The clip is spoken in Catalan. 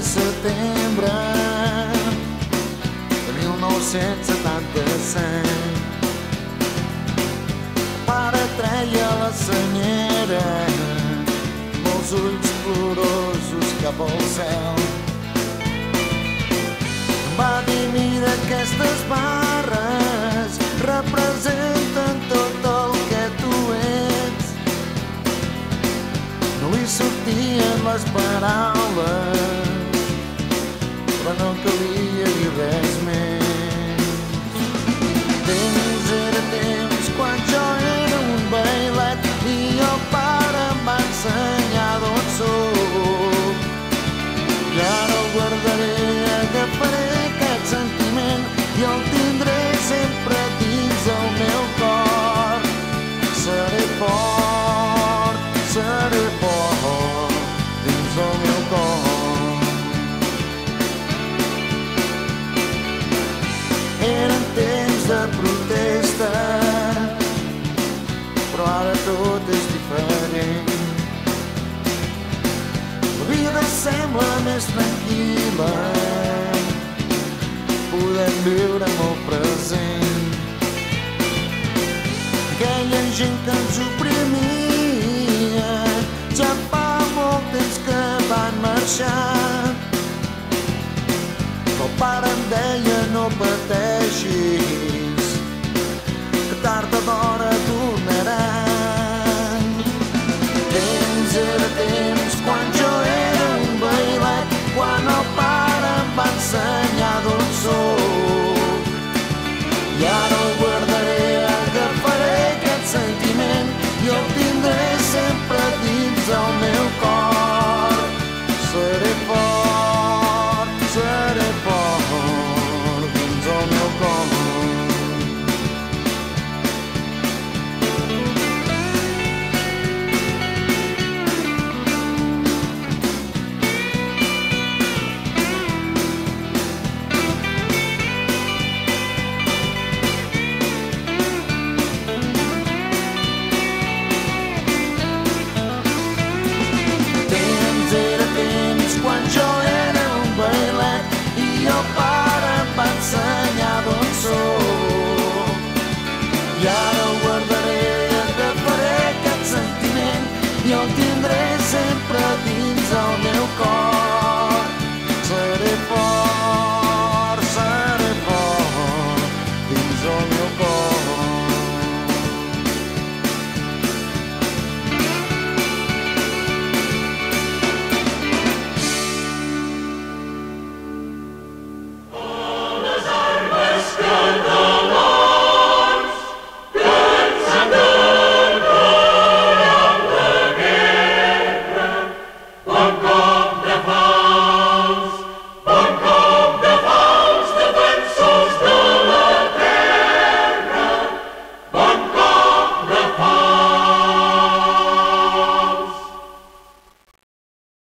setembre de 1977. Pare treia la senyera amb els ulls plorosos cap al cel. Va dir, mira, aquestes barres representen tot el que tu ets. No li sortien les paraules, però no calia dir res més. Temps era temps quan jo era un bailet i el pare em va ensenyar d'on soc. I ara el guardaré, agafaré aquest sentiment i el tindré sempre dins el meu cor. Seré fort dins el meu cor. Eren temps de protesta, però ara tot és diferent. La vida sembla més tranquil·la, podem viure molt present. Aquella gent que ens oprimia ja fa molt temps que van marxar, però el pare em deia no pateixis, que tard o d'hora tornaran. Temps era temps quan jo era un bailet, quan el pare em va ensenyar d'on soc. I ara el guardaré, agafaré aquest sentiment i el tindré sempre dins el meu cor. Seré fort dins el meu cor. Quan jo era un bailet i el pare em va ensenyar d'on soc. I ara el guardaré, agafaré aquest sentiment i el tindré sempre dins el meu cor.